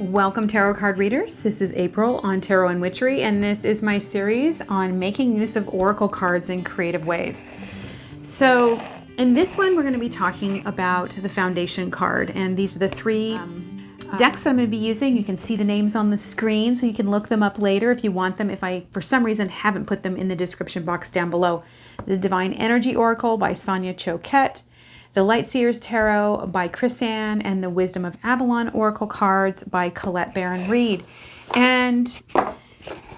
Welcome, tarot card readers. This is April on Tarot and Witchery, and this is my series on making use of oracle cards in creative ways. So in this one, we're going to be talking about the foundation card, and these are the three decks that I'm going to be using. You can see the names on the screen, so you can look them up later if you want them, if I, for some reason, haven't put them in the description box down below. The Divine Energy Oracle by Sonia Choquette, the Lightseers Tarot by Chris Ann, and the Wisdom of Avalon Oracle cards by Colette Baron Reed. And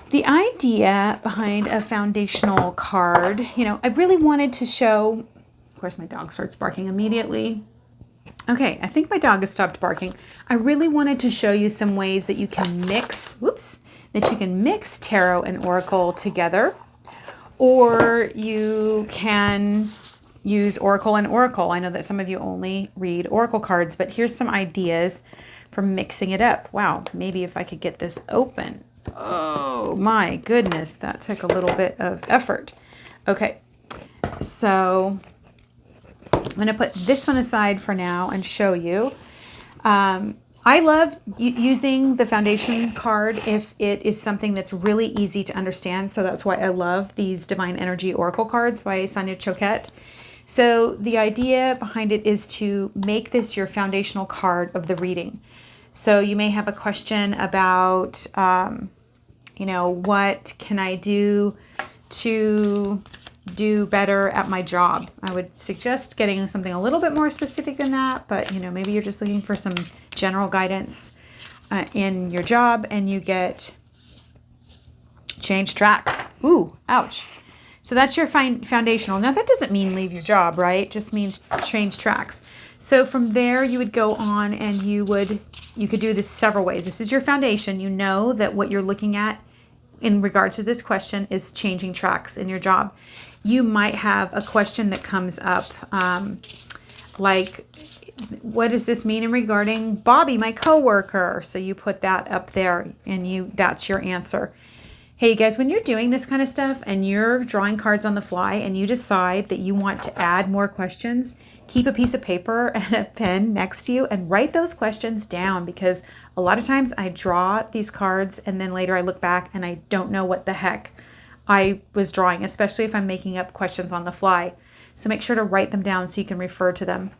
the idea behind a foundational card, I really wanted to show, of course my dog starts barking immediately. Okay, I think my dog has stopped barking. I really wanted to show you some ways that you can mix, tarot and oracle together, or you can use oracle and oracle. I know that some of you only read oracle cards, but here's some ideas for mixing it up. Wow, maybe if I could get this open. Oh my goodness, that took a little bit of effort. Okay, so I'm going to put this one aside for now and show you. I love using the foundation card if it is something that's really easy to understand. So that's why I love these Divine Energy Oracle cards by Sonia Choquette. So the idea behind it is to make this your foundational card of the reading. So you may have a question about, what can I do to do better at my job? I would suggest getting something a little bit more specific than that, but maybe you're just looking for some general guidance in your job, and you get change tracks. Ooh, ouch. So that's your foundational. Now that doesn't mean leave your job, right? It just means change tracks. So from there you would go on and you could do this several ways. This is your foundation. You know that what you're looking at in regard to this question is changing tracks in your job. You might have a question that comes up like, what does this mean in regarding Bobby, my coworker? So you put that up there and that's your answer. Hey guys, when you're doing this kind of stuff and you're drawing cards on the fly and you decide that you want to add more questions, keep a piece of paper and a pen next to you and write those questions down, because a lot of times I draw these cards and then later I look back and I don't know what the heck I was drawing, especially if I'm making up questions on the fly. So make sure to write them down so you can refer to them.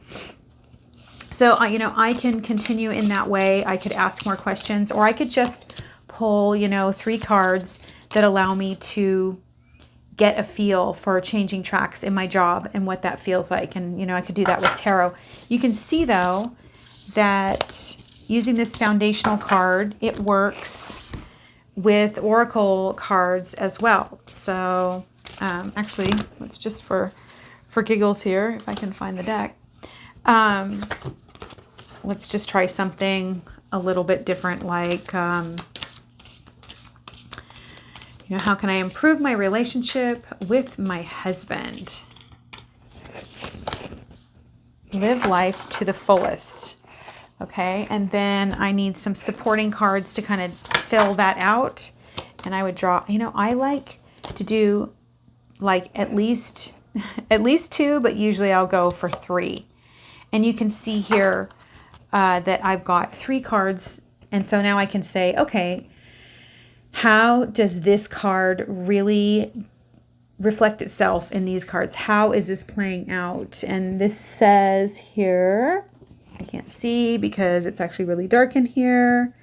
So, I can continue in that way. I could ask more questions, or I could just pull, 3 cards that allow me to get a feel for changing tracks in my job and what that feels like. And, I could do that with tarot. You can see, though, that using this foundational card, it works with oracle cards as well. So, actually, let's just for giggles here, if I can find the deck. Let's just try something a little bit different, like, how can I improve my relationship with my husband? Live life to the fullest. Okay, and then I need some supporting cards to kind of fill that out. And I would draw, I like to do like at least 2, but usually I'll go for 3. And you can see here that I've got 3 cards. And so now I can say, okay, how does this card really reflect itself in these cards? How is this playing out? And this says here, I can't see because it's actually really dark in here.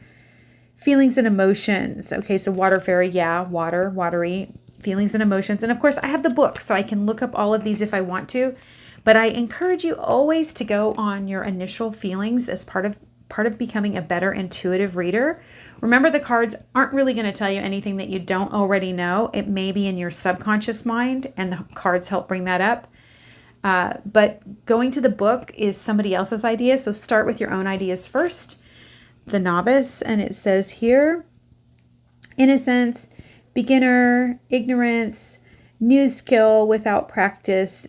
Feelings and emotions. Okay, so water fairy, yeah, watery, feelings and emotions. And of course I have the book, so I can look up all of these if I want to. But I encourage you always to go on your initial feelings as part of becoming a better intuitive reader. Remember, the cards aren't really going to tell you anything that you don't already know. It may be in your subconscious mind, and the cards help bring that up. But going to the book is somebody else's idea, so start with your own ideas first. The novice, and it says here, innocence, beginner, ignorance, new skill without practice,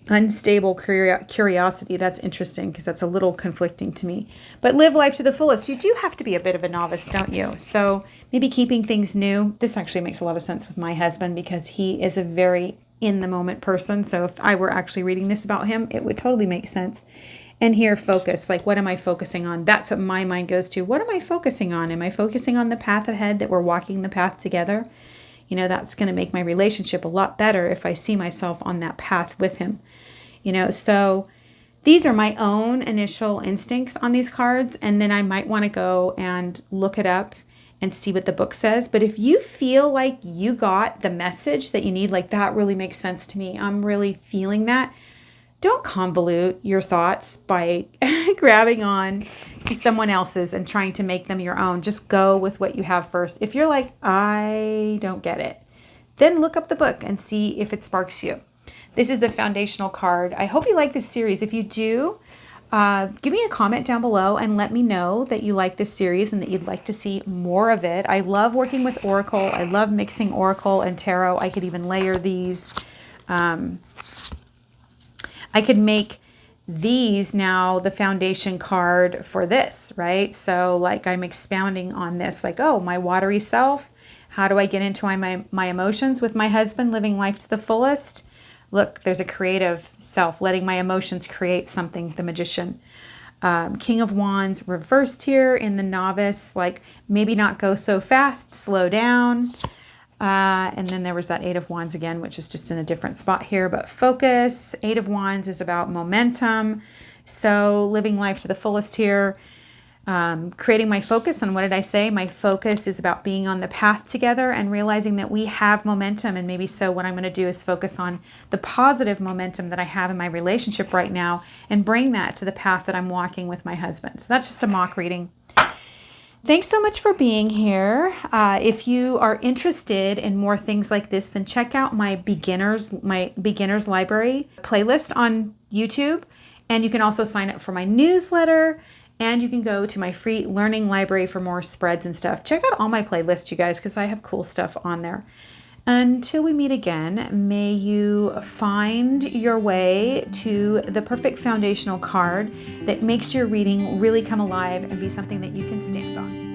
unstable curiosity. That's interesting because that's a little conflicting to me. But live life to the fullest. You do have to be a bit of a novice, don't you? So maybe keeping things new. This actually makes a lot of sense with my husband because he is a very in the moment person. So if I were actually reading this about him, it would totally make sense. And here, focus, like what am I focusing on? That's what my mind goes to. What am I focusing on? Am I focusing on the path ahead, that we're walking the path together? You know, that's going to make my relationship a lot better if I see myself on that path with him. You know, so these are my own initial instincts on these cards, and then I might want to go and look it up and see what the book says. But if you feel like you got the message that you need, like that really makes sense to me, I'm really feeling that, don't convolute your thoughts by grabbing on to someone else's and trying to make them your own. Just go with what you have first. If you're like, I don't get it, then look up the book and see if it sparks you. This is the foundational card. I hope you like this series. If you do, give me a comment down below and let me know that you like this series and that you'd like to see more of it. I love working with Oracle. I love mixing Oracle and Tarot. I could even layer these. I could make these now the foundation card for this, right? So like I'm expounding on this, like, oh, my watery self. How do I get into my emotions with my husband, living life to the fullest? Look, there's a creative self, letting my emotions create something, the magician. King of Wands reversed here in the novice, like maybe not go so fast, slow down. And then there was that Eight of Wands again, which is just in a different spot here, but focus. Eight of Wands is about momentum. So living life to the fullest here. Creating my focus. And what did I say? My focus is about being on the path together and realizing that we have momentum. And maybe so what I'm going to do is focus on the positive momentum that I have in my relationship right now and bring that to the path that I'm walking with my husband. So that's just a mock reading. Thanks so much for being here. If you are interested in more things like this, then check out my beginners library playlist on YouTube. And you can also sign up for my newsletter. And you can go to my free learning library for more spreads and stuff. Check out all my playlists, you guys, because I have cool stuff on there. Until we meet again, may you find your way to the perfect foundational card that makes your reading really come alive and be something that you can stand on.